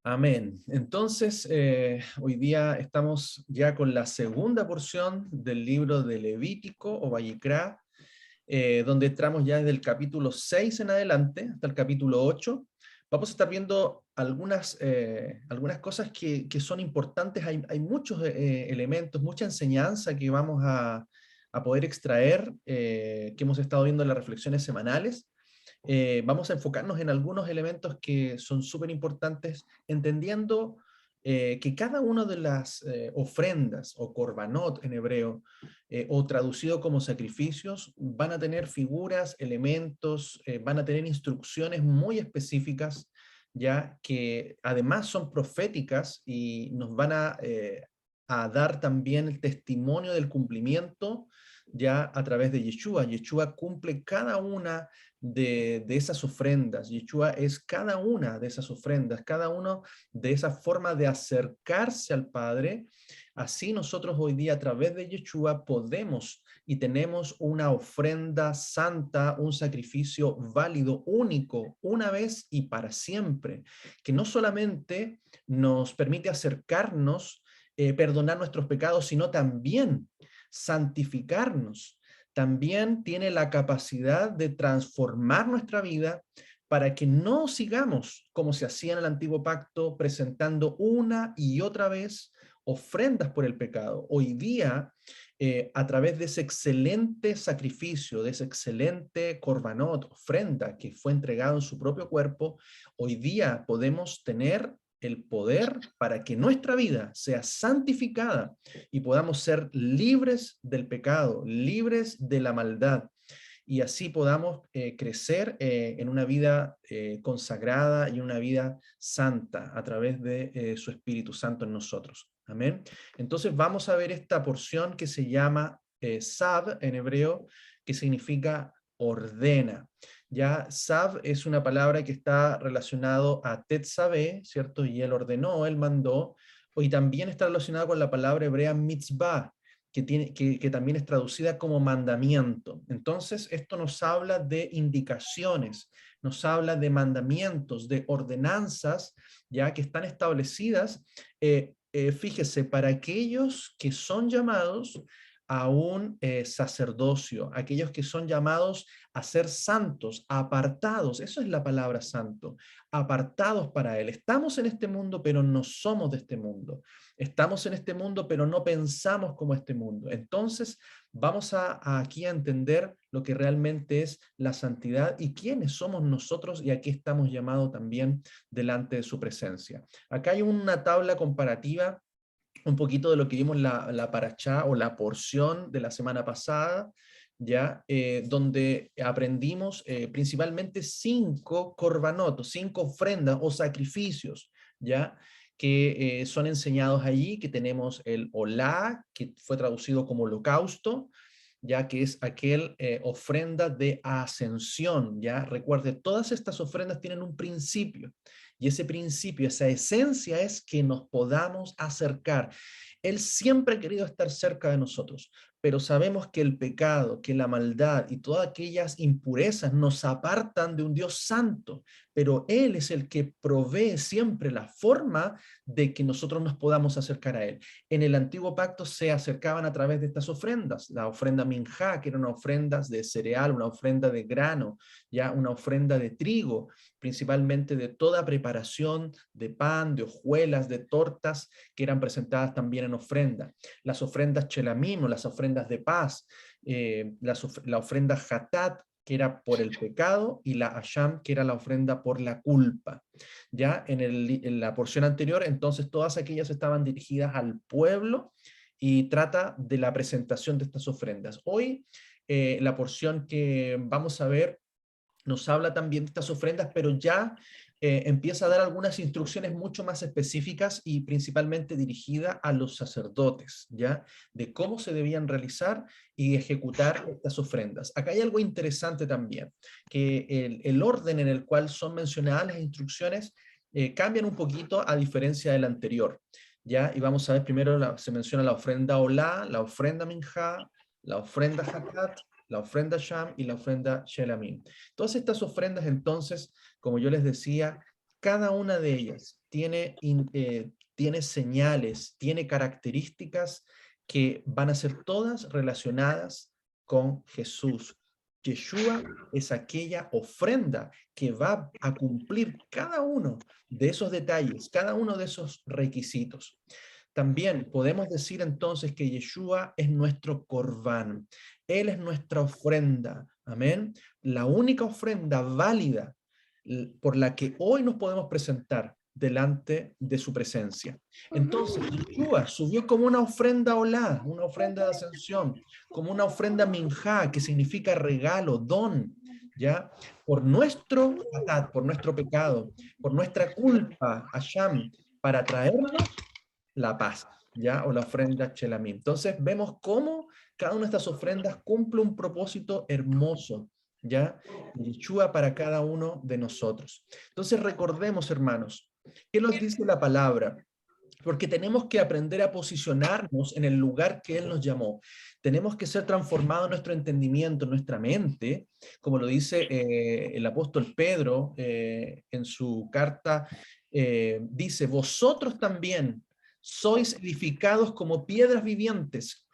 Amén. Entonces, hoy día estamos ya con la segunda porción del libro de Levítico o Vayikra, donde entramos ya desde el capítulo 6 en adelante hasta el capítulo 8. Vamos a estar viendo algunas cosas que son importantes. Hay muchos elementos, mucha enseñanza que vamos a poder extraer, que hemos estado viendo en las reflexiones semanales. Vamos a enfocarnos en algunos elementos que son súper importantes, entendiendo que cada una de las ofrendas o korbanot en hebreo, o traducido como sacrificios, van a tener figuras, elementos, van a tener instrucciones muy específicas, ya que además son proféticas y nos van a dar también el testimonio del cumplimiento ya a través de Yeshua. Yeshua cumple cada una de esas ofrendas. Yeshua es cada una de esas ofrendas, cada uno de esas formas de acercarse al Padre. Así nosotros hoy día a través de Yeshua podemos y tenemos una ofrenda santa, un sacrificio válido, único, una vez y para siempre, que no solamente nos permite acercarnos, perdonar nuestros pecados, sino también santificarnos. También tiene la capacidad de transformar nuestra vida para que no sigamos como se hacía en el antiguo pacto, presentando una y otra vez ofrendas por el pecado. Hoy día, a través de ese excelente sacrificio, de ese excelente korbanot, ofrenda que fue entregado en su propio cuerpo, hoy día podemos tener el poder para que nuestra vida sea santificada y podamos ser libres del pecado, libres de la maldad, y así podamos crecer en una vida consagrada y una vida santa a través de su Espíritu Santo en nosotros. Amén. Entonces vamos a ver esta porción que se llama Sab en hebreo, que significa ordena. Ya Sab es una palabra que está relacionado a Tetzabé, ¿cierto? Y él ordenó, él mandó, y también está relacionado con la palabra hebrea mitzvah, que también es traducida como mandamiento. Entonces, esto nos habla de indicaciones, nos habla de mandamientos, de ordenanzas, ya que están establecidas, fíjese, para aquellos que son llamados a un sacerdocio, aquellos que son llamados a ser santos, apartados, eso es la palabra santo, apartados para Él. Estamos en este mundo, pero no somos de este mundo. Estamos en este mundo, pero no pensamos como este mundo. Entonces, vamos aquí a entender lo que realmente es la santidad y quiénes somos nosotros y a qué estamos llamados también delante de su presencia. Acá hay una tabla comparativa, un poquito de lo que vimos la parashá o la porción de la semana pasada, ya, donde aprendimos principalmente 5 corbanotos, 5 ofrendas o sacrificios, ya, que son enseñados allí, que tenemos el olá, que fue traducido como holocausto, ya que es aquel ofrenda de ascensión, ya. Recuerde, todas estas ofrendas tienen un principio, y ese principio, esa esencia es que nos podamos acercar. Él siempre ha querido estar cerca de nosotros, pero sabemos que el pecado, que la maldad y todas aquellas impurezas nos apartan de un Dios santo, pero Él es el que provee siempre la forma de que nosotros nos podamos acercar a Él. En el antiguo pacto se acercaban a través de estas ofrendas, la ofrenda minjá, que era una ofrenda de cereal, una ofrenda de grano, ya una ofrenda de trigo, principalmente de toda preparación de pan, de hojuelas, de tortas, que eran presentadas también en ofrenda. Las ofrendas chelamim, o las ofrendas de paz, la ofrenda hatat, que era por el pecado, y la asham, que era la ofrenda por la culpa. Ya en la porción anterior, entonces todas aquellas estaban dirigidas al pueblo y trata de la presentación de estas ofrendas. Hoy la porción que vamos a ver nos habla también de estas ofrendas, pero ya empieza a dar algunas instrucciones mucho más específicas y principalmente dirigida a los sacerdotes, ¿ya? De cómo se debían realizar y ejecutar estas ofrendas. Acá hay algo interesante también, que el orden en el cual son mencionadas las instrucciones cambian un poquito a diferencia del anterior, ¿ya? Y vamos a ver, primero se menciona la ofrenda olá, la ofrenda minjá, la ofrenda hatat, la ofrenda sham y la ofrenda shelamim. Todas estas ofrendas, entonces, como yo les decía, cada una de ellas tiene señales, tiene características que van a ser todas relacionadas con Jesús. Yeshua es aquella ofrenda que va a cumplir cada uno de esos detalles, cada uno de esos requisitos. También podemos decir entonces que Yeshua es nuestro corbán. Él es nuestra ofrenda. Amén. La única ofrenda válida por la que hoy nos podemos presentar delante de su presencia. Entonces, Yeshua subió como una ofrenda olá, una ofrenda de ascensión, como una ofrenda minjá, que significa regalo, don, ¿ya? Por nuestro atat, por nuestro pecado, por nuestra culpa, Hashem, para traernos la paz, ¿ya? O la ofrenda Chelamim. Entonces vemos cómo cada una de estas ofrendas cumple un propósito hermoso, ¿ya? Yeshua para cada uno de nosotros. Entonces recordemos, hermanos, ¿qué nos dice la palabra? Porque tenemos que aprender a posicionarnos en el lugar que Él nos llamó. Tenemos que ser transformados en nuestro entendimiento, en nuestra mente, como lo dice el apóstol Pedro en su carta, dice, vosotros también sois edificados como piedras vivientes,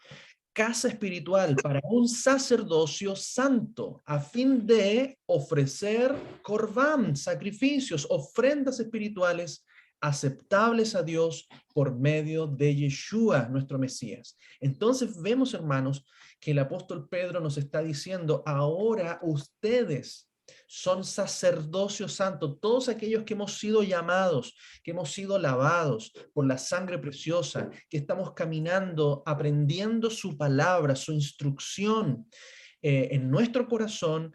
casa espiritual para un sacerdocio santo, a fin de ofrecer corbán, sacrificios, ofrendas espirituales aceptables a Dios por medio de Yeshua, nuestro Mesías. Entonces vemos, hermanos, que el apóstol Pedro nos está diciendo, ahora ustedes son sacerdocio santo, todos aquellos que hemos sido llamados, que hemos sido lavados por la sangre preciosa, que estamos caminando, aprendiendo su palabra, su instrucción en nuestro corazón,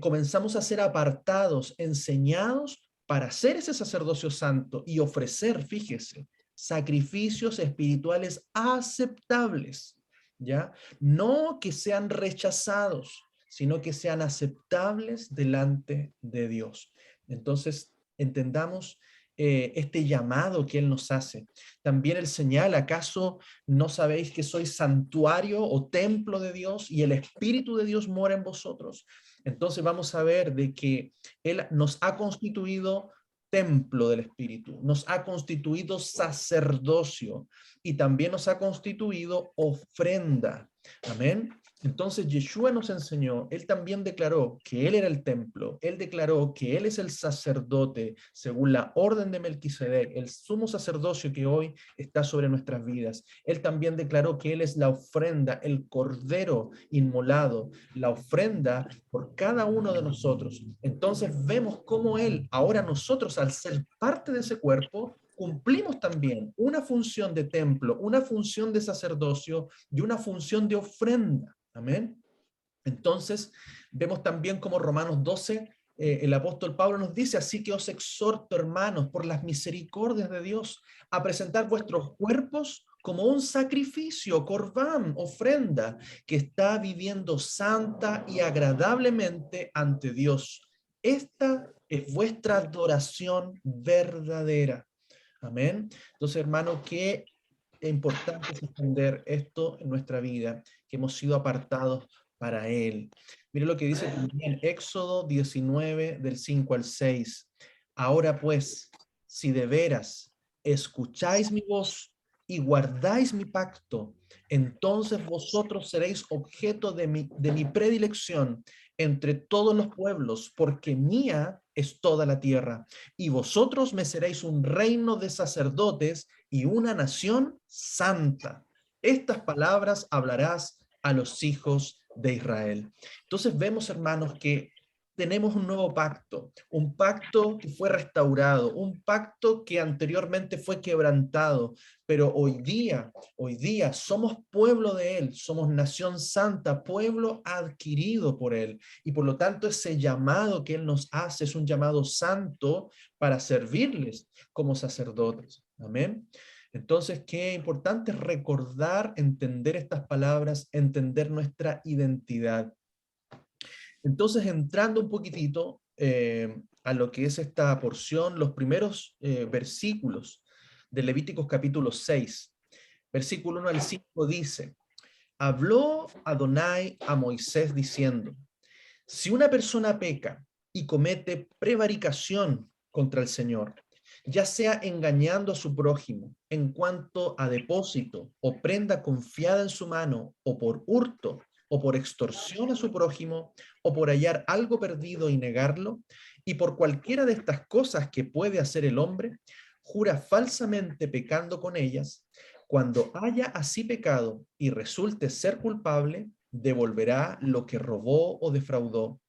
comenzamos a ser apartados, enseñados para hacer ese sacerdocio santo y ofrecer, fíjese, sacrificios espirituales aceptables, ¿ya? No que sean rechazados, sino que sean aceptables delante de Dios. Entonces, entendamos este llamado que Él nos hace. También Él señala, ¿acaso no sabéis que sois santuario o templo de Dios y el Espíritu de Dios mora en vosotros? Entonces vamos a ver de que Él nos ha constituido templo del Espíritu, nos ha constituido sacerdocio y también nos ha constituido ofrenda. Amén. Entonces Yeshua nos enseñó, él también declaró que él era el templo, él declaró que él es el sacerdote según la orden de Melquisedec, el sumo sacerdocio que hoy está sobre nuestras vidas. Él también declaró que él es la ofrenda, el cordero inmolado, la ofrenda por cada uno de nosotros. Entonces vemos cómo él, ahora nosotros al ser parte de ese cuerpo, cumplimos también una función de templo, una función de sacerdocio y una función de ofrenda. Amén. Entonces, vemos también como Romanos 12, el apóstol Pablo nos dice, así que os exhorto, hermanos, por las misericordias de Dios, a presentar vuestros cuerpos como un sacrificio, corbán, ofrenda, que está viviendo santa y agradablemente ante Dios. Esta es vuestra adoración verdadera. Amén. Entonces, hermano, qué importante es entender esto en nuestra vida, que hemos sido apartados para Él. Mire lo que dice también Éxodo 19, del 5 al 6. Ahora pues, si de veras escucháis mi voz y guardáis mi pacto, entonces vosotros seréis objeto de mi predilección entre todos los pueblos, porque mía es toda la tierra, y vosotros me seréis un reino de sacerdotes y una nación santa. Estas palabras hablarás a los hijos de Israel. Entonces vemos, hermanos, que tenemos un nuevo pacto, un pacto que fue restaurado, un pacto que anteriormente fue quebrantado, pero hoy día somos pueblo de Él, somos nación santa, pueblo adquirido por Él, y por lo tanto ese llamado que Él nos hace es un llamado santo para servirles como sacerdotes. Amén. Entonces, qué importante es recordar, entender estas palabras, entender nuestra identidad. Entonces, entrando un poquitito a lo que es esta porción, los primeros versículos de Levíticos capítulo 6, versículo 1 al 5 dice, habló Adonai a Moisés diciendo, si una persona peca y comete prevaricación contra el Señor, ya sea engañando a su prójimo en cuanto a depósito o prenda confiada en su mano, o por hurto, o por extorsión a su prójimo, o por hallar algo perdido y negarlo, y por cualquiera de estas cosas que puede hacer el hombre, jura falsamente pecando con ellas. Cuando haya así pecado y resulte ser culpable, devolverá lo que robó o defraudó,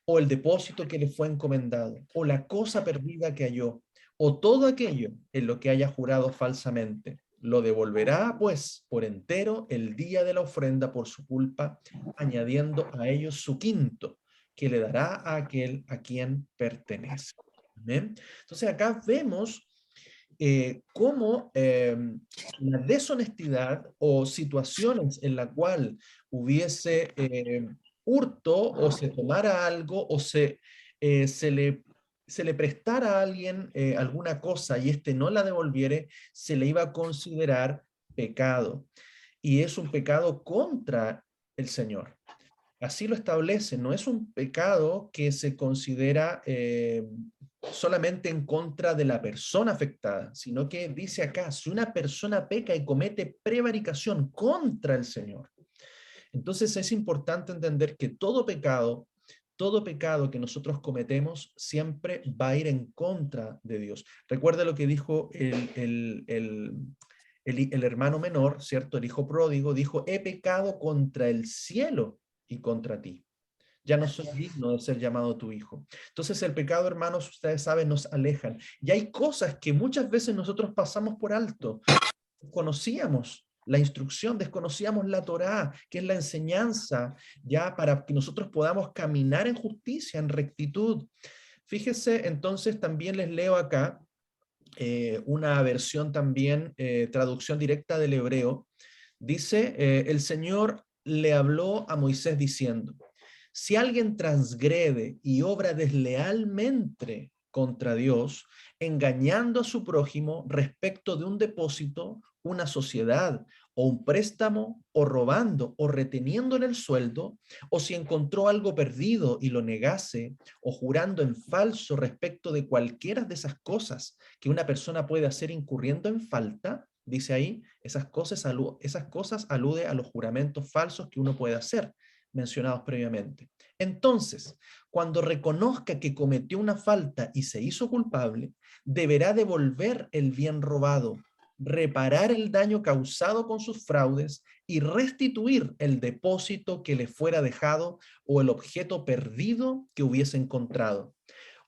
o el depósito que le fue encomendado, o la cosa perdida que halló, o todo aquello en lo que haya jurado falsamente. Lo devolverá, pues, por entero el día de la ofrenda por su culpa, añadiendo a ellos su quinto, que le dará a aquel a quien pertenece. ¿Amén? Entonces acá vemos cómo la deshonestidad o situaciones en la cual hubiese hurto o se tomara algo o se le prestara a alguien alguna cosa y éste no la devolviere, se le iba a considerar pecado. Y es un pecado contra el Señor. Así lo establece, no es un pecado que se considera solamente en contra de la persona afectada, sino que dice acá, si una persona peca y comete prevaricación contra el Señor, entonces es importante entender que todo pecado que nosotros cometemos siempre va a ir en contra de Dios. Recuerda lo que dijo el hermano menor, ¿cierto? El hijo pródigo dijo, he pecado contra el cielo y contra ti. Ya no soy digno de ser llamado tu hijo. Entonces el pecado, hermanos, ustedes saben, nos alejan. Y hay cosas que muchas veces nosotros pasamos por alto. Conocíamos la instrucción, desconocíamos la Torá, que es la enseñanza, ya para que nosotros podamos caminar en justicia, en rectitud. Fíjese, entonces también les leo acá una versión también, traducción directa del hebreo. Dice, el Señor le habló a Moisés diciendo, si alguien transgrede y obra deslealmente contra Dios, engañando a su prójimo respecto de un depósito, una sociedad o un préstamo, o robando o reteniéndole el sueldo, o si encontró algo perdido y lo negase, o jurando en falso respecto de cualquiera de esas cosas que una persona puede hacer incurriendo en falta, dice ahí, esas cosas alude a los juramentos falsos que uno puede hacer, mencionados previamente. Entonces, cuando reconozca que cometió una falta y se hizo culpable, deberá devolver el bien robado, reparar el daño causado con sus fraudes y restituir el depósito que le fuera dejado o el objeto perdido que hubiese encontrado,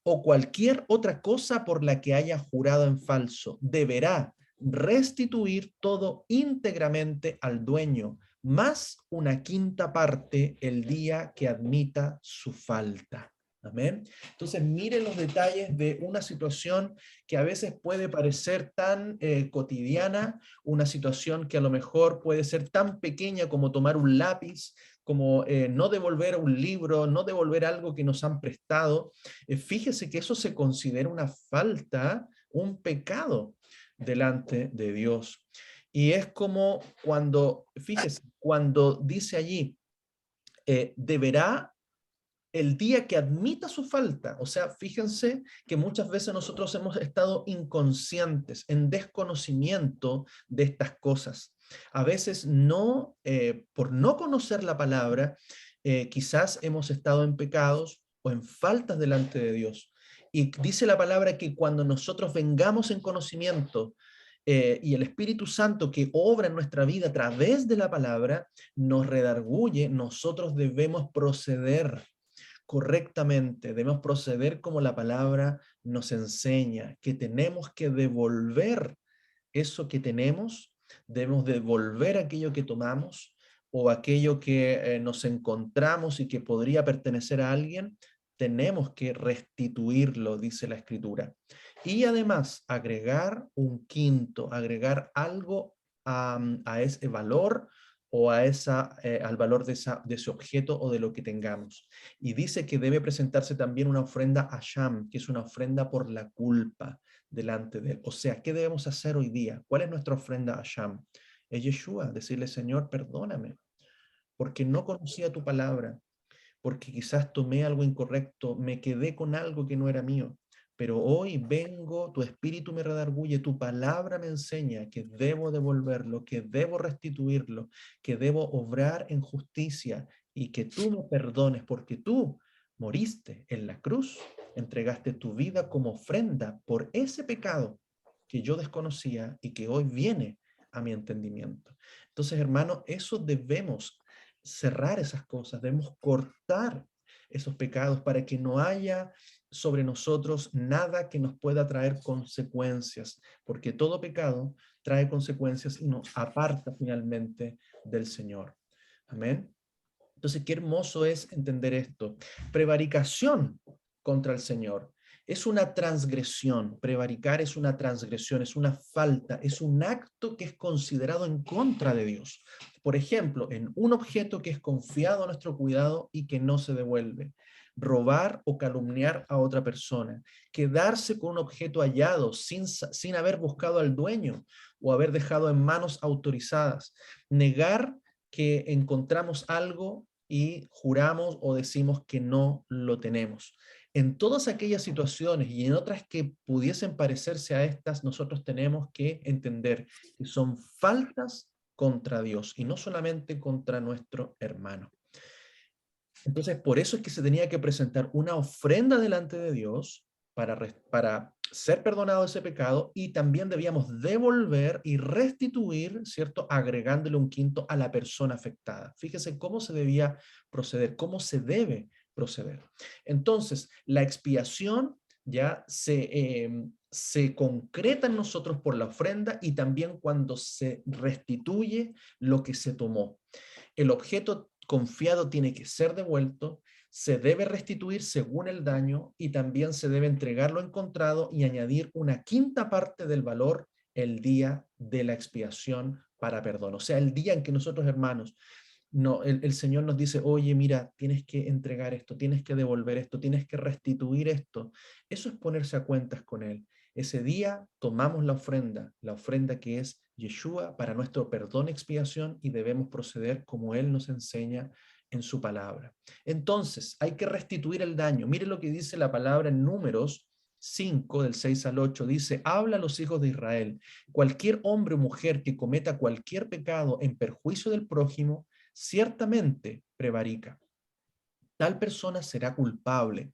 o cualquier otra cosa por la que haya jurado en falso. Deberá restituir todo íntegramente al dueño, más una quinta parte el día que admita su falta. Amén. Entonces, miren los detalles de una situación que a veces puede parecer tan cotidiana, una situación que a lo mejor puede ser tan pequeña como tomar un lápiz, como no devolver un libro, no devolver algo que nos han prestado. Fíjese que eso se considera una falta, un pecado delante de Dios. Y es como cuando, fíjese, cuando dice allí, deberá el día que admita su falta. O sea, fíjense que muchas veces nosotros hemos estado inconscientes, en desconocimiento de estas cosas. A veces no, por no conocer la palabra, quizás hemos estado en pecados o en faltas delante de Dios. Y dice la palabra que cuando nosotros vengamos en conocimiento y el Espíritu Santo que obra en nuestra vida a través de la palabra nos redarguye, nosotros debemos proceder correctamente, debemos proceder como la palabra nos enseña, que tenemos que devolver eso que tenemos, debemos devolver aquello que tomamos o aquello que nos encontramos y que podría pertenecer a alguien, tenemos que restituirlo, dice la Escritura. Y además agregar un quinto, agregar algo a ese valor o al valor de ese objeto o de lo que tengamos. Y dice que debe presentarse también una ofrenda a Sham, que es una ofrenda por la culpa delante de él. O sea, ¿qué debemos hacer hoy día? ¿Cuál es nuestra ofrenda a Sham? Es Yeshua, decirle, Señor, perdóname, porque no conocía tu palabra, porque quizás tomé algo incorrecto, me quedé con algo que no era mío. pero hoy vengo, tu espíritu me redarguye, tu palabra me enseña que debo devolverlo, que debo restituirlo, que debo obrar en justicia y que tú me perdones porque tú moriste en la cruz, entregaste tu vida como ofrenda por ese pecado que yo desconocía y que hoy viene a mi entendimiento. Entonces, hermano, eso debemos cerrar esas cosas, debemos cortar esos pecados para que no haya sobre nosotros nada que nos pueda traer consecuencias, porque todo pecado trae consecuencias y nos aparta finalmente del Señor. Amén. Entonces, qué hermoso es entender esto. Prevaricación contra el Señor es una transgresión. Prevaricar es una transgresión, es una falta, es un acto que es considerado en contra de Dios. Por ejemplo, en un objeto que es confiado a nuestro cuidado y que no se devuelve. Robar o calumniar a otra persona. Quedarse con un objeto hallado sin haber buscado al dueño o haber dejado en manos autorizadas. Negar que encontramos algo y juramos o decimos que no lo tenemos. En todas aquellas situaciones y en otras que pudiesen parecerse a estas, nosotros tenemos que entender que son faltas contra Dios y no solamente contra nuestro hermano. Entonces, por eso es que se tenía que presentar una ofrenda delante de Dios para ser perdonado ese pecado y también debíamos devolver y restituir, ¿cierto? Agregándole un quinto a la persona afectada. Fíjese cómo se debía proceder, cómo se debe proceder. Entonces, la expiación ya se concreta en nosotros por la ofrenda y también cuando se restituye lo que se tomó. El objeto confiado tiene que ser devuelto, se debe restituir según el daño y también se debe entregar lo encontrado y añadir una quinta parte del valor el día de la expiación para perdón. O sea, el día en que nosotros, hermanos, no, el Señor nos dice, oye, mira, tienes que entregar esto, tienes que devolver esto, tienes que restituir esto. Eso es ponerse a cuentas con Él. Ese día tomamos la ofrenda que es Yeshua para nuestro perdón y expiación y debemos proceder como Él nos enseña en su palabra. Entonces, hay que restituir el daño. Mire lo que dice la palabra en Números 5, del 6 al 8, dice, habla a los hijos de Israel, cualquier hombre o mujer que cometa cualquier pecado en perjuicio del prójimo, ciertamente prevarica. Tal persona será culpable.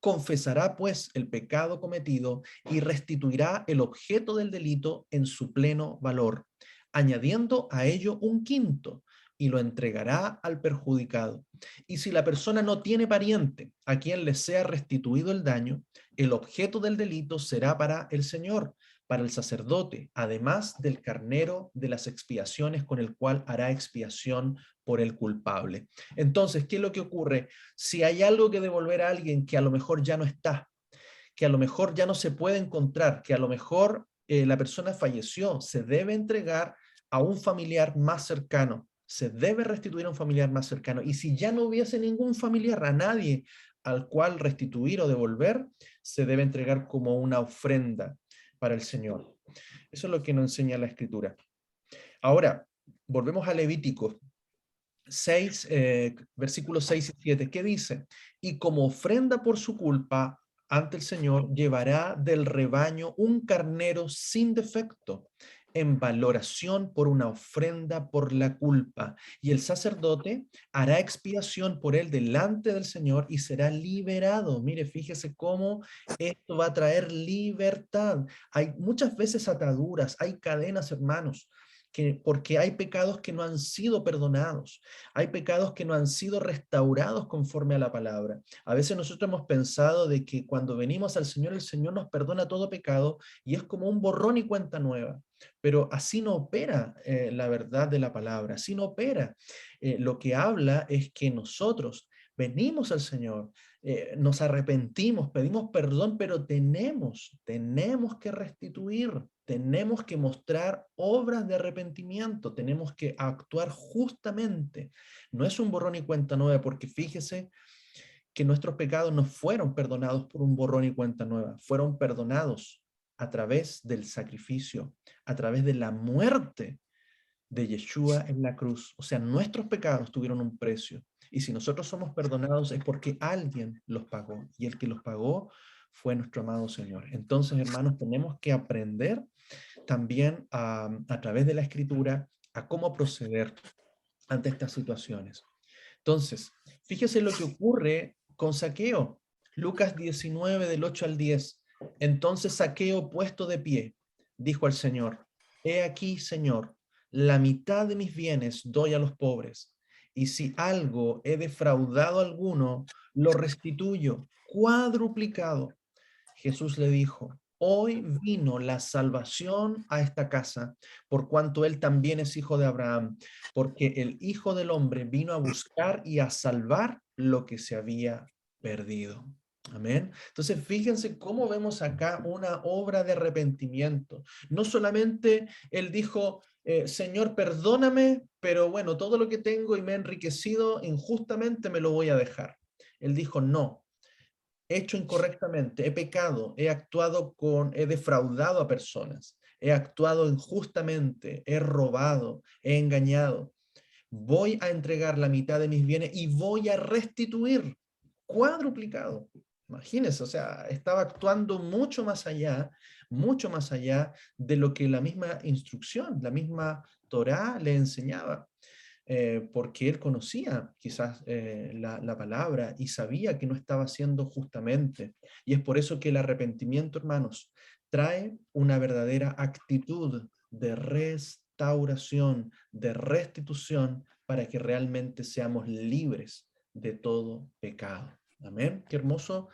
Confesará pues el pecado cometido y restituirá el objeto del delito en su pleno valor, añadiendo a ello un quinto, y lo entregará al perjudicado. Y si la persona no tiene pariente a quien le sea restituido el daño, el objeto del delito será para el Señor, para el sacerdote, además del carnero de las expiaciones con el cual hará expiación por el culpable. Entonces, ¿qué es lo que ocurre? Si hay algo que devolver a alguien que a lo mejor ya no está, que a lo mejor ya no se puede encontrar, que a lo mejor la persona falleció, se debe entregar a un familiar más cercano, se debe restituir a un familiar más cercano. Y si ya no hubiese ningún familiar, a nadie al cual restituir o devolver, se debe entregar como una ofrenda para el Señor. Eso es lo que nos enseña la Escritura. Ahora, volvemos a Levítico 6, versículos 6 y 7, ¿qué dice? Y como ofrenda por su culpa ante el Señor, llevará del rebaño un carnero sin defecto, en valoración por una ofrenda por la culpa. Y el sacerdote hará expiación por él delante del Señor y será liberado. Mire, fíjese cómo esto va a traer libertad. Hay muchas veces ataduras, hay cadenas, hermanos, porque hay pecados que no han sido perdonados, hay pecados que no han sido restaurados conforme a la palabra. A veces nosotros hemos pensado de que cuando venimos al Señor, el Señor nos perdona todo pecado y es como un borrón y cuenta nueva, pero así no opera la verdad de la palabra, así no opera. Lo que habla es que nosotros venimos al Señor, nos arrepentimos, pedimos perdón, pero tenemos que restituir, tenemos que mostrar obras de arrepentimiento, tenemos que actuar justamente. No es un borrón y cuenta nueva, porque fíjese que nuestros pecados no fueron perdonados por un borrón y cuenta nueva, fueron perdonados a través del sacrificio, a través de la muerte de Yeshua en la cruz. O sea, nuestros pecados tuvieron un precio. Y si nosotros somos perdonados es porque alguien los pagó. Y el que los pagó fue nuestro amado Señor. Entonces, hermanos, tenemos que aprender también a través de la Escritura a cómo proceder ante estas situaciones. Entonces, fíjese lo que ocurre con Zaqueo. Lucas 19, del 8 al 10. Entonces Zaqueo, puesto de pie, dijo al Señor: He aquí, Señor, la mitad de mis bienes doy a los pobres, y si algo he defraudado a alguno, lo restituyo cuadruplicado. Jesús le dijo: Hoy vino la salvación a esta casa, por cuanto él también es hijo de Abraham, porque el Hijo del Hombre vino a buscar y a salvar lo que se había perdido. Amén. Entonces, fíjense cómo vemos acá una obra de arrepentimiento. No solamente él dijo, Señor, perdóname, pero bueno, todo lo que tengo y me he enriquecido injustamente me lo voy a dejar. Él dijo, no, he hecho incorrectamente, he pecado, he defraudado a personas, he actuado injustamente, he robado, he engañado. Voy a entregar la mitad de mis bienes y voy a restituir cuadruplicado. Imagínense, o sea, estaba actuando mucho más allá de lo que la misma instrucción, la misma Torá le enseñaba. Porque él conocía quizás la palabra y sabía que no estaba haciendo justamente. Y es por eso que el arrepentimiento, hermanos, trae una verdadera actitud de restauración, de restitución, para que realmente seamos libres de todo pecado. Amén. Qué hermoso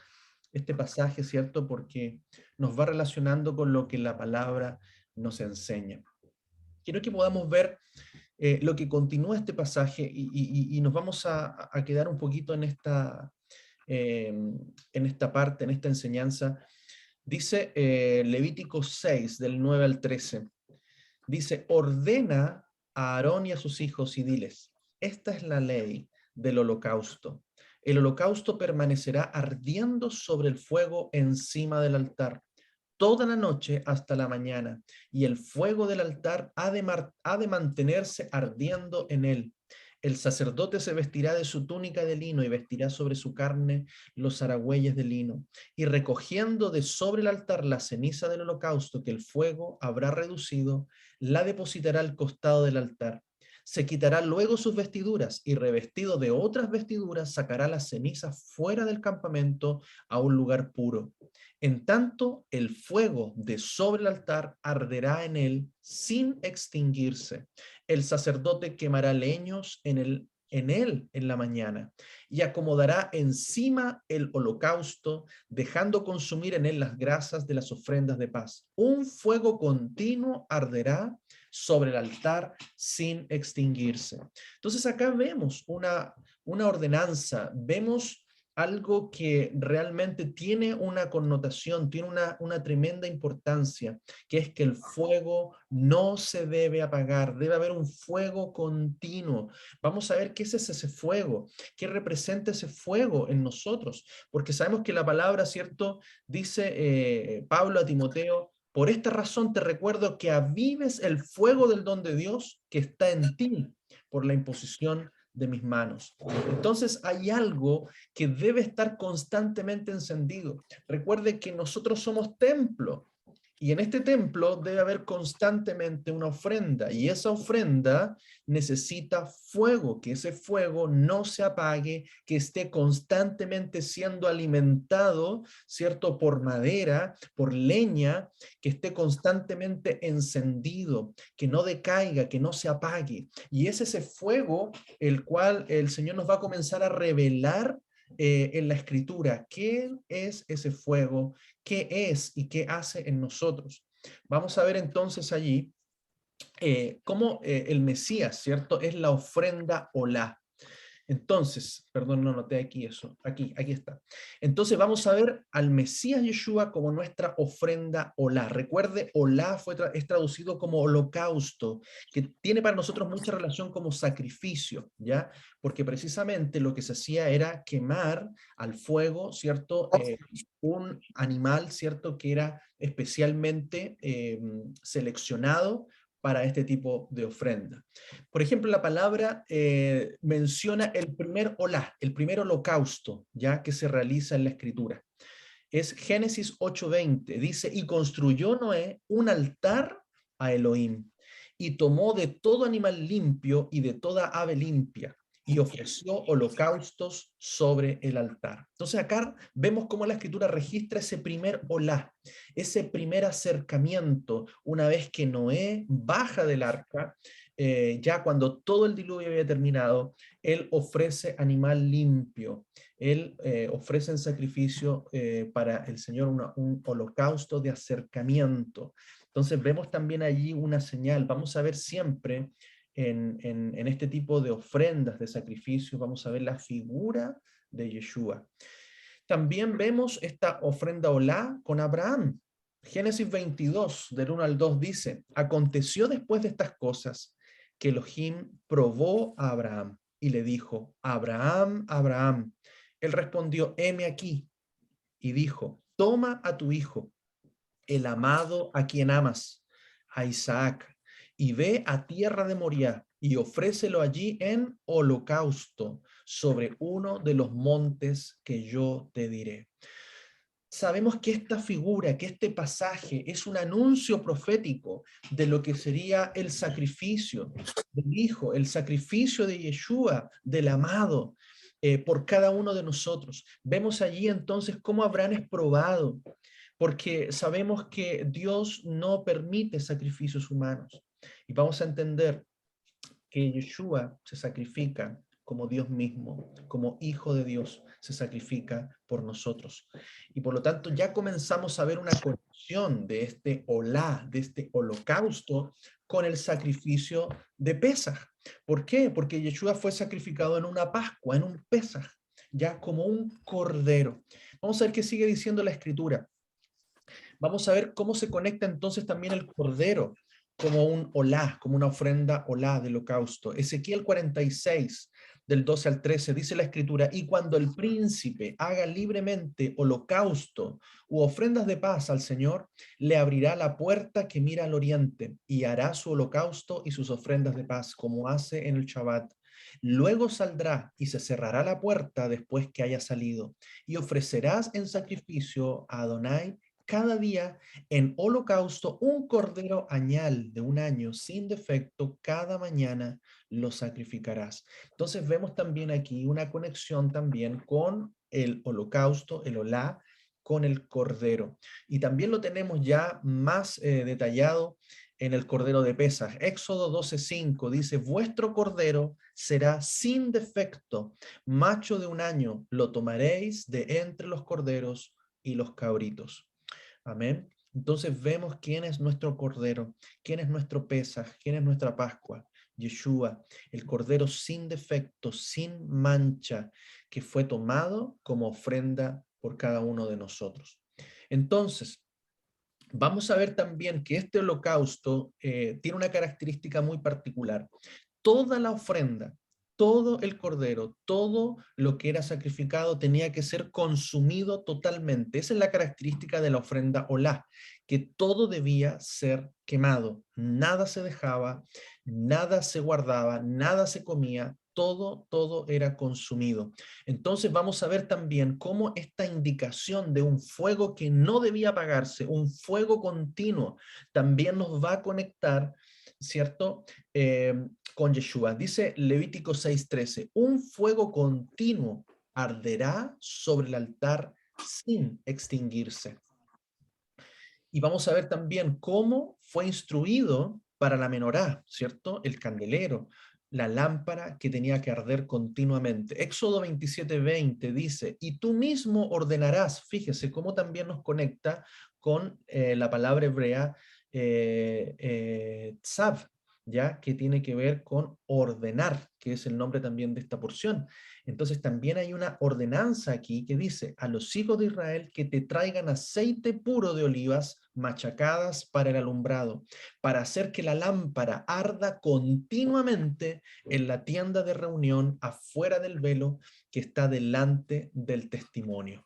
este pasaje, ¿cierto? Porque nos va relacionando con lo que la palabra nos enseña. Quiero que podamos ver lo que continúa este pasaje y nos vamos a quedar un poquito en esta parte, en esta enseñanza. Dice Levítico 6, del 9 al 13. Dice, ordena a Aarón y a sus hijos y diles, esta es la ley del holocausto. El holocausto permanecerá ardiendo sobre el fuego encima del altar toda la noche hasta la mañana, y el fuego del altar ha de mantenerse ardiendo en él. El sacerdote se vestirá de su túnica de lino y vestirá sobre su carne los aragüeyes de lino, y recogiendo de sobre el altar la ceniza del holocausto que el fuego habrá reducido, la depositará al costado del altar. Se quitará luego sus vestiduras y revestido de otras vestiduras sacará la ceniza fuera del campamento a un lugar puro. En tanto, el fuego de sobre el altar arderá en él sin extinguirse. El sacerdote quemará leños en él en la mañana y acomodará encima el holocausto, dejando consumir en él las grasas de las ofrendas de paz. Un fuego continuo arderá sobre el altar sin extinguirse. Entonces acá vemos una ordenanza, vemos algo que realmente tiene una connotación, tiene una tremenda importancia, que es que el fuego no se debe apagar, debe haber un fuego continuo. Vamos a ver qué es ese fuego, qué representa ese fuego en nosotros, porque sabemos que la palabra, ¿cierto? Dice Pablo a Timoteo, por esta razón te recuerdo que avives el fuego del don de Dios que está en ti por la imposición de mis manos. Entonces hay algo que debe estar constantemente encendido. Recuerde que nosotros somos templo y en este templo debe haber constantemente una ofrenda y esa ofrenda necesita fuego, que ese fuego no se apague, que esté constantemente siendo alimentado, ¿cierto? Por madera, por leña, que esté constantemente encendido, que no decaiga, que no se apague. Y es ese fuego el cual el Señor nos va a comenzar a revelar en la escritura. ¿Qué es ese fuego? ¿Qué es y qué hace en nosotros? Vamos a ver entonces allí cómo el Mesías, ¿cierto? Es la ofrenda olá. Entonces, perdón, no noté aquí eso, aquí está. Entonces vamos a ver al Mesías Yeshua como nuestra ofrenda olá. Recuerde, olá es traducido como holocausto, que tiene para nosotros mucha relación como sacrificio, ¿ya? Porque precisamente lo que se hacía era quemar al fuego, ¿cierto? Un animal, ¿cierto? Que era especialmente seleccionado para este tipo de ofrenda. Por ejemplo, la palabra menciona el primer olá, el primer holocausto, ya que se realiza en la escritura. es Génesis 8:20. Dice, y construyó Noé un altar a Elohim, y tomó de todo animal limpio y de toda ave limpia, y ofreció holocaustos sobre el altar. Entonces acá vemos cómo la escritura registra ese primer olá, ese primer acercamiento, una vez que Noé baja del arca, ya cuando todo el diluvio había terminado, él ofrece animal limpio, él ofrece en sacrificio para el Señor un holocausto de acercamiento. Entonces vemos también allí una señal. Vamos a ver siempre en este tipo de ofrendas, de sacrificios, vamos a ver la figura de Yeshua. También vemos esta ofrenda olá con Abraham. Génesis 22, del 1 al 2 dice, aconteció después de estas cosas que Elohim probó a Abraham y le dijo, Abraham, Abraham. Él respondió, heme aquí. Y dijo, toma a tu hijo, el amado a quien amas, a Isaac, y ve a tierra de Moriah y ofrécelo allí en holocausto sobre uno de los montes que yo te diré. Sabemos que esta figura, que este pasaje es un anuncio profético de lo que sería el sacrificio del Hijo, el sacrificio de Yeshua, del amado, por cada uno de nosotros. Vemos allí entonces cómo Abraham es probado, porque sabemos que Dios no permite sacrificios humanos. Y vamos a entender que Yeshua se sacrifica como Dios mismo, como Hijo de Dios, se sacrifica por nosotros. Y por lo tanto ya comenzamos a ver una conexión de este olá, de este holocausto, con el sacrificio de Pesaj. ¿Por qué? Porque Yeshua fue sacrificado en una Pascua, en un Pesaj, ya como un cordero. Vamos a ver qué sigue diciendo la Escritura. Vamos a ver cómo se conecta entonces también el cordero como un olá, como una ofrenda olá del holocausto. Ezequiel 46, del 12 al 13, dice la escritura, y cuando el príncipe haga libremente holocausto u ofrendas de paz al Señor, le abrirá la puerta que mira al oriente y hará su holocausto y sus ofrendas de paz, como hace en el Shabbat. Luego saldrá y se cerrará la puerta después que haya salido, y ofrecerás en sacrificio a Adonai cada día en holocausto un cordero añal de un año sin defecto, cada mañana lo sacrificarás. Entonces vemos también aquí una conexión también con el holocausto, el olá, con el cordero. Y también lo tenemos ya más detallado en el cordero de Pesaj. Éxodo 12:5 dice, vuestro cordero será sin defecto, macho de un año, lo tomaréis de entre los corderos y los cabritos. Amén. Entonces vemos quién es nuestro Cordero, quién es nuestro Pesaj, quién es nuestra Pascua. Yeshua, el Cordero sin defecto, sin mancha, que fue tomado como ofrenda por cada uno de nosotros. Entonces, vamos a ver también que este holocausto tiene una característica muy particular. Toda la ofrenda, todo el cordero, todo lo que era sacrificado tenía que ser consumido totalmente. Esa es la característica de la ofrenda olá, que todo debía ser quemado. Nada se dejaba, nada se guardaba, nada se comía, todo era consumido. Entonces vamos a ver también cómo esta indicación de un fuego que no debía apagarse, un fuego continuo, también nos va a conectar, ¿cierto? Con Yeshua. Dice Levítico 6:13, un fuego continuo arderá sobre el altar sin extinguirse. Y vamos a ver también cómo fue instruido para la menorá, ¿cierto? El candelero, la lámpara que tenía que arder continuamente. Éxodo 27:20 dice, y tú mismo ordenarás, fíjese cómo también nos conecta con la palabra hebrea tzav, ¿ya? Que tiene que ver con ordenar, que es el nombre también de esta porción. Entonces también hay una ordenanza aquí que dice a los hijos de Israel que te traigan aceite puro de olivas machacadas para el alumbrado, para hacer que la lámpara arda continuamente en la tienda de reunión afuera del velo que está delante del testimonio.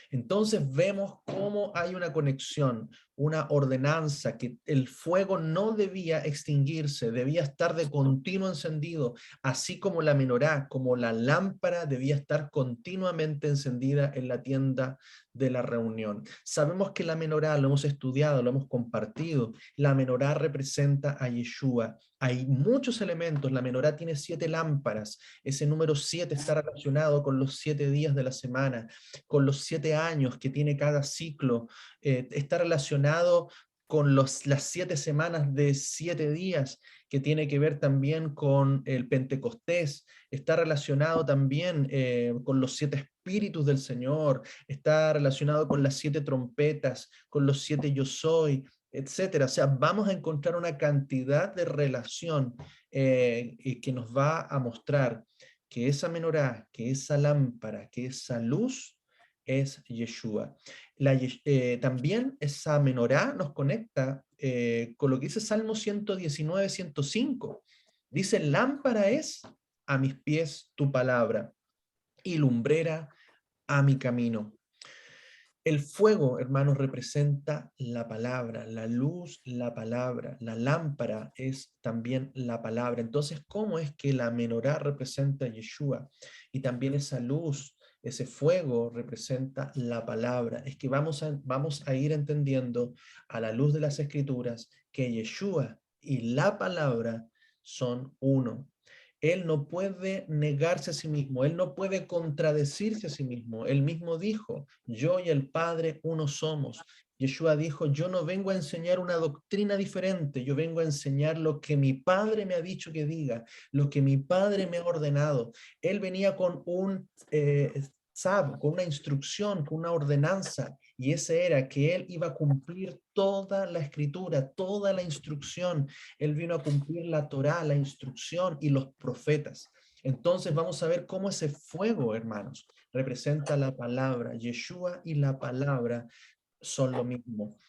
Entonces vemos cómo hay una conexión, una ordenanza, que el fuego no debía extinguirse, debía estar de continuo encendido, así como la menorá, como la lámpara debía estar continuamente encendida en la tienda de la reunión. Sabemos que la menorá, lo hemos estudiado, lo hemos compartido, la menorá representa a Yeshua. Hay muchos elementos, la menorá tiene 7 lámparas, ese número 7 está relacionado con los 7 días de la semana, con los 7 años que tiene cada ciclo, está relacionado con las 7 semanas de 7 días, que tiene que ver también con el Pentecostés, está relacionado también con los 7 espíritus del Señor, está relacionado con las 7 trompetas, con los 7 yo soy, etcétera. O sea, vamos a encontrar una cantidad de relación que nos va a mostrar que esa menorá, que esa lámpara, que esa luz es Yeshua. También esa menorá nos conecta con lo que dice Salmo 119, 105. Dice, lámpara es a mis pies tu palabra y lumbrera a mi camino. El fuego, hermanos, representa la palabra, la luz, la palabra, la lámpara es también la palabra. Entonces, ¿cómo es que la menorá representa a Yeshua? Y también esa luz, ese fuego representa la palabra. Es que vamos a ir entendiendo a la luz de las Escrituras que Yeshua y la palabra son uno. Él no puede negarse a sí mismo, él no puede contradecirse a sí mismo. Él mismo dijo, yo y el Padre uno somos. Yeshua dijo, yo no vengo a enseñar una doctrina diferente, yo vengo a enseñar lo que mi Padre me ha dicho que diga, lo que mi Padre me ha ordenado. Él venía con un con una instrucción, con una ordenanza, y ese era que él iba a cumplir toda la escritura, toda la instrucción. Él vino a cumplir la Torá, la instrucción y los profetas. Entonces vamos a ver cómo ese fuego, hermanos, representa la palabra. Yeshua y la palabra son lo mismo.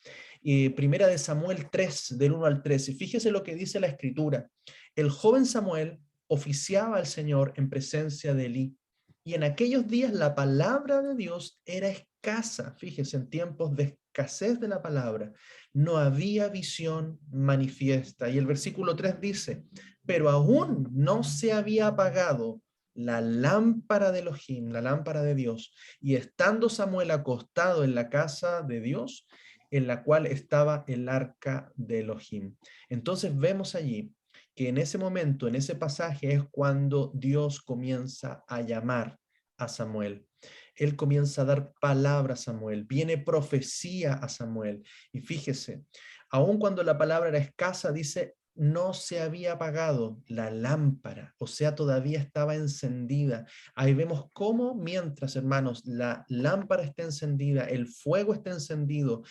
Y primera de Samuel 3, del 1 al 13. Fíjese lo que dice la escritura. El joven Samuel oficiaba al Señor en presencia de Elí. Y en aquellos días la palabra de Dios era escasa. Fíjese, en tiempos de escasez de la palabra, no había visión manifiesta. Y el versículo 3 dice, pero aún no se había apagado la lámpara de Elohim, la lámpara de Dios. Y estando Samuel acostado en la casa de Dios, en la cual estaba el arca de Elohim. Entonces vemos allí que en ese momento, en ese pasaje, es cuando Dios comienza a llamar a Samuel. Él comienza a dar palabra a Samuel, viene profecía a Samuel. Y fíjese, aun cuando la palabra era escasa, dice, no se había apagado la lámpara, o sea, todavía estaba encendida. Ahí vemos cómo mientras, hermanos, la lámpara está encendida, el fuego está encendido,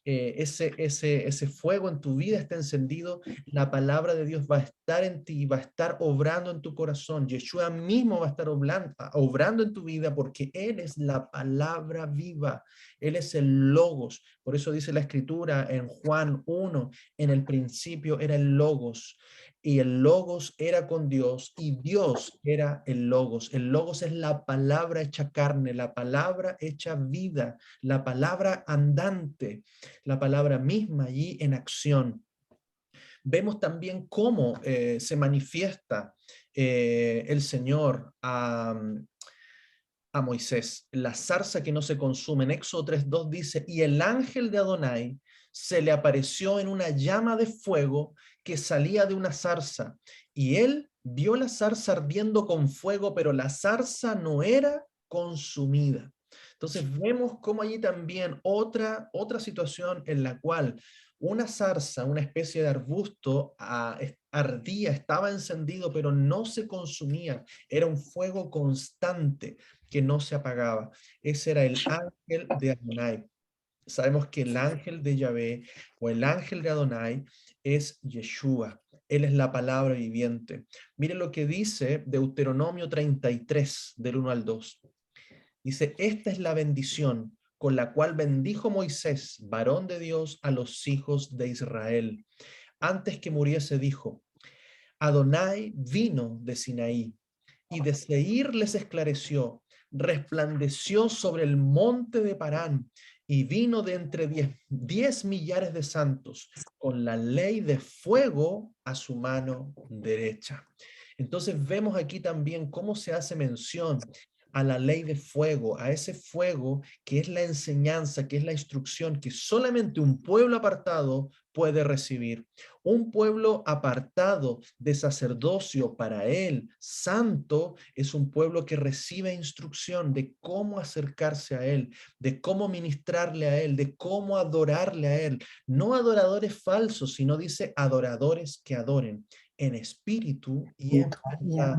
ese fuego en tu vida está encendido, la palabra de Dios va a estar en ti, va a estar obrando en tu corazón. Yeshua mismo va a estar obrando en tu vida porque Él es la palabra viva, Él es el Logos. Por eso dice la Escritura en Juan 1, en el principio era el Logos. Y el Logos era con Dios y Dios era el Logos. El Logos es la palabra hecha carne, la palabra hecha vida, la palabra andante, la palabra misma allí en acción. Vemos también cómo se manifiesta el Señor a Moisés, la zarza que no se consume. En Éxodo 3:2 dice, y el ángel de Adonai se le apareció en una llama de fuego que salía de una zarza, y él vio la zarza ardiendo con fuego, pero la zarza no era consumida. Entonces vemos como allí también otra situación en la cual una zarza, una especie de arbusto, ardía, estaba encendido, pero no se consumía. Era un fuego constante que no se apagaba. Ese era el ángel de Adonai. Sabemos que el ángel de Yahvé o el ángel de Adonai es Yeshua. Él es la palabra viviente. Miren lo que dice Deuteronomio 33, del 1 al 2. Dice, esta es la bendición con la cual bendijo Moisés, varón de Dios, a los hijos de Israel. Antes que muriese dijo, Adonai vino de Sinaí y de Seir les esclareció, resplandeció sobre el monte de Parán y vino de entre 10 millares de santos con la ley de fuego a su mano derecha. Entonces vemos aquí también cómo se hace mención a la ley de fuego, a ese fuego que es la enseñanza, que es la instrucción que solamente un pueblo apartado puede recibir. Un pueblo apartado de sacerdocio para él, santo, es un pueblo que recibe instrucción de cómo acercarse a él, de cómo ministrarle a él, de cómo adorarle a él. No adoradores falsos, sino dice adoradores que adoren en espíritu y en verdad.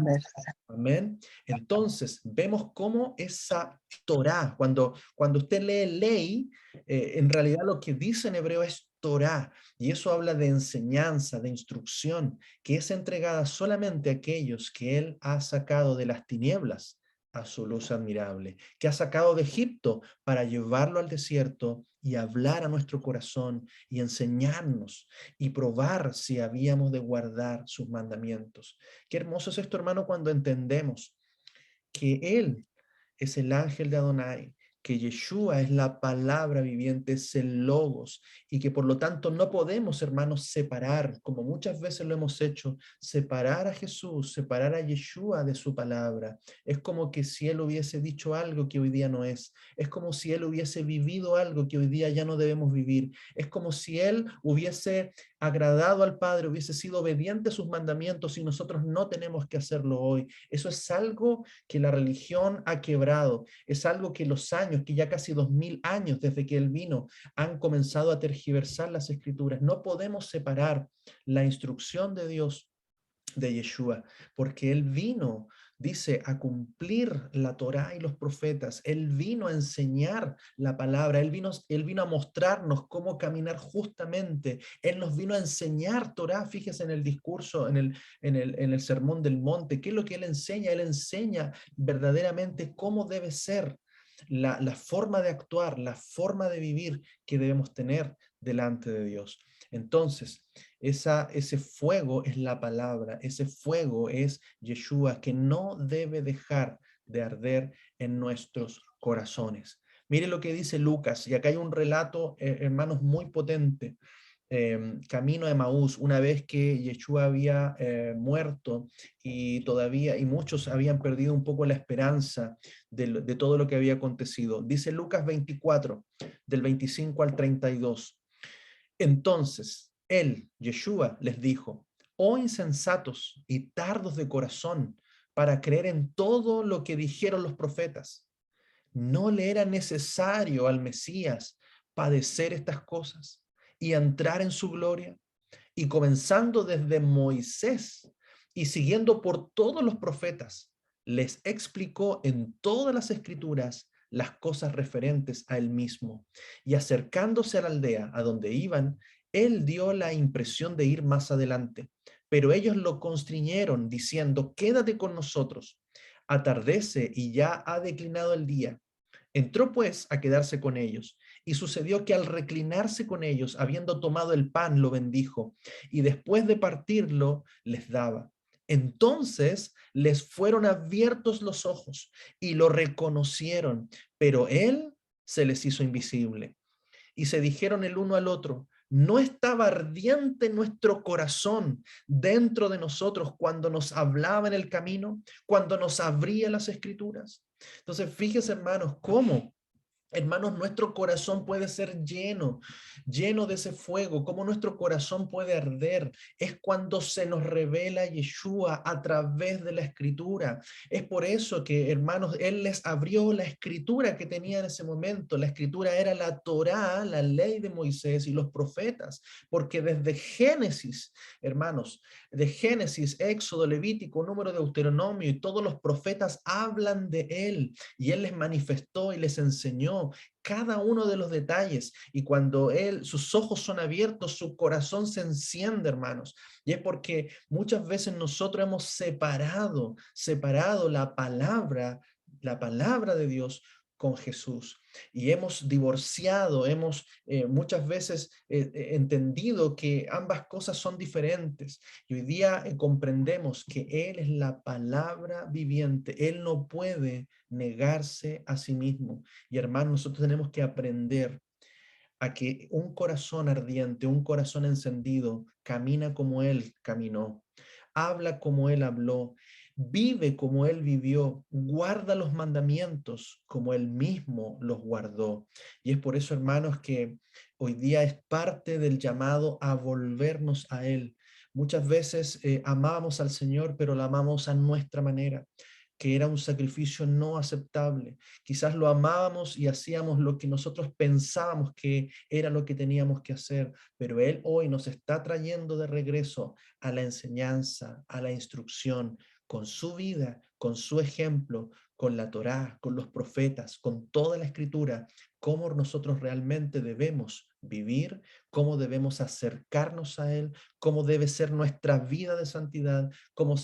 Amén. Entonces, vemos cómo esa Torá, cuando usted lee ley, en realidad lo que dice en hebreo es Torá, y eso habla de enseñanza, de instrucción, que es entregada solamente a aquellos que Él ha sacado de las tinieblas a su luz admirable, que ha sacado de Egipto para llevarlo al desierto y hablar a nuestro corazón y enseñarnos y probar si habíamos de guardar sus mandamientos. Qué hermoso es esto, hermano, cuando entendemos que Él es el ángel de Adonai, que Yeshua es la palabra viviente, es el logos, y que por lo tanto no podemos, hermanos, separar, como muchas veces lo hemos hecho, separar a Jesús, separar a Yeshua de su palabra. Es como que si Él hubiese dicho algo que hoy día no es como si Él hubiese vivido algo que hoy día ya no debemos vivir, es como si Él hubiese agradado al Padre, hubiese sido obediente a sus mandamientos y nosotros no tenemos que hacerlo hoy. Eso es algo que la religión ha quebrado, es algo que los años, que ya casi 2000 años desde que Él vino, han comenzado a tergiversar las escrituras. No podemos separar la instrucción de Dios de Yeshua, porque Él vino, dice, a cumplir la Torá y los profetas. Él vino a enseñar la palabra, él vino a mostrarnos cómo caminar justamente. Él nos vino a enseñar Torá. Fíjese en el discurso, en el sermón del monte. ¿Qué es lo que Él enseña? Él enseña verdaderamente cómo debe ser la forma de actuar, la forma de vivir que debemos tener delante de Dios. Entonces, ese fuego es la palabra, ese fuego es Yeshua, que no debe dejar de arder en nuestros corazones. Mire lo que dice Lucas, y acá hay un relato, hermanos, muy potente. Camino de Maús, una vez que Yeshua había muerto y muchos habían perdido un poco la esperanza de todo lo que había acontecido. Dice Lucas 24, del 25 al 32. Entonces él, Yeshua, les dijo: oh insensatos y tardos de corazón, para creer en todo lo que dijeron los profetas. ¿No le era necesario al Mesías padecer estas cosas y entrar en su gloria? Y comenzando desde Moisés y siguiendo por todos los profetas, les explicó en todas las escrituras las cosas referentes a él mismo. Y acercándose a la aldea a donde iban, él dio la impresión de ir más adelante, pero ellos lo constriñeron diciendo: quédate con nosotros, atardece y ya ha declinado el día. Entró pues a quedarse con ellos, y sucedió que al reclinarse con ellos, habiendo tomado el pan, lo bendijo, y después de partirlo, les daba. Entonces les fueron abiertos los ojos y lo reconocieron, pero él se les hizo invisible. Y se dijeron el uno al otro: ¿no estaba ardiente nuestro corazón dentro de nosotros cuando nos hablaba en el camino, cuando nos abría las escrituras? Entonces, fíjese, hermanos, cómo, hermanos, nuestro corazón puede ser lleno de ese fuego, cómo nuestro corazón puede arder. Es cuando se nos revela Yeshua a través de la escritura. Es por eso que, hermanos, Él les abrió la escritura que tenía en ese momento. La escritura era la Torá, la ley de Moisés y los profetas, porque desde Génesis, hermanos, de Génesis, Éxodo, Levítico, Número, Deuteronomio y todos los profetas hablan de Él, y Él les manifestó y les enseñó cada uno de los detalles. Y cuando sus ojos son abiertos, su corazón se enciende, hermanos. Y es porque muchas veces nosotros hemos separado la palabra de Dios con Jesús. Y hemos divorciado, hemos muchas veces entendido que ambas cosas son diferentes. Y hoy día comprendemos que Él es la palabra viviente. Él no puede negarse a sí mismo. Y hermanos, nosotros tenemos que aprender a que un corazón ardiente, un corazón encendido, camina como Él caminó, habla como Él habló, vive como Él vivió, guarda los mandamientos como Él mismo los guardó. Y es por eso, hermanos, que hoy día es parte del llamado a volvernos a Él. Muchas veces amábamos al Señor, pero lo amamos a nuestra manera, que era un sacrificio no aceptable. Quizás lo amábamos y hacíamos lo que nosotros pensábamos que era lo que teníamos que hacer, pero Él hoy nos está trayendo de regreso a la enseñanza, a la instrucción, con su vida, con su ejemplo, con la Torá, con los profetas, con toda la escritura, cómo nosotros realmente debemos vivir, cómo debemos acercarnos a Él, cómo debe ser nuestra vida de santidad, cómo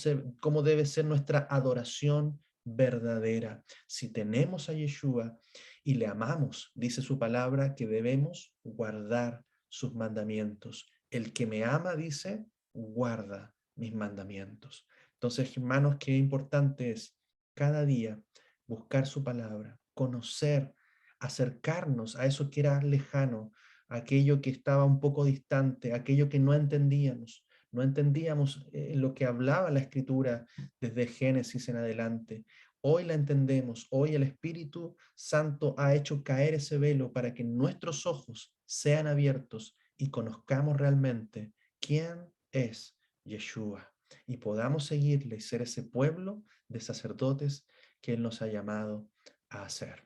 debe ser nuestra adoración verdadera. Si tenemos a Yeshua y le amamos, dice su palabra que debemos guardar sus mandamientos. El que me ama, dice, guarda mis mandamientos. Entonces, hermanos, qué importante es cada día buscar su palabra, conocer, acercarnos a eso que era lejano, aquello que estaba un poco distante, aquello que no entendíamos. No entendíamos lo que hablaba la escritura desde Génesis en adelante. Hoy la entendemos, hoy el Espíritu Santo ha hecho caer ese velo para que nuestros ojos sean abiertos y conozcamos realmente quién es Yeshua y podamos seguirle y ser ese pueblo de sacerdotes que Él nos ha llamado a hacer.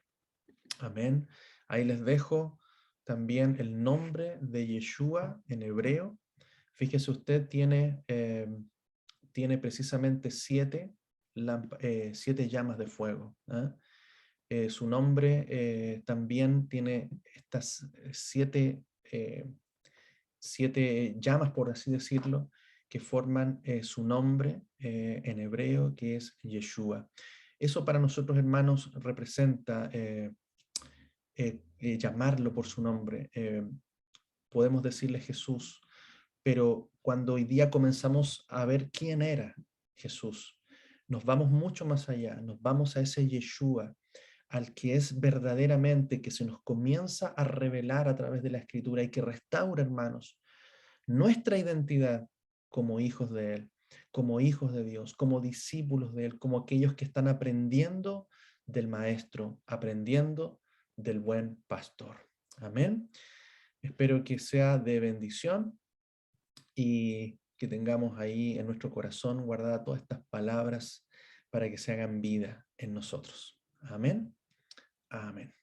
Amén. Ahí les dejo también el nombre de Yeshua en hebreo. Fíjese usted, tiene precisamente siete llamas de fuego. ¿Ah? Su nombre también tiene estas siete llamas, por así decirlo, que forman su nombre en hebreo, que es Yeshua. Eso para nosotros, hermanos, representa llamarlo por su nombre. Podemos decirle Jesús, pero cuando hoy día comenzamos a ver quién era Jesús, nos vamos mucho más allá, nos vamos a ese Yeshua, al que es verdaderamente, que se nos comienza a revelar a través de la Escritura y que restaura, hermanos, nuestra identidad como hijos de Él, como hijos de Dios, como discípulos de Él, como aquellos que están aprendiendo del Maestro, aprendiendo del buen pastor. Amén. Espero que sea de bendición y que tengamos ahí en nuestro corazón guardadas todas estas palabras para que se hagan vida en nosotros. Amén. Amén.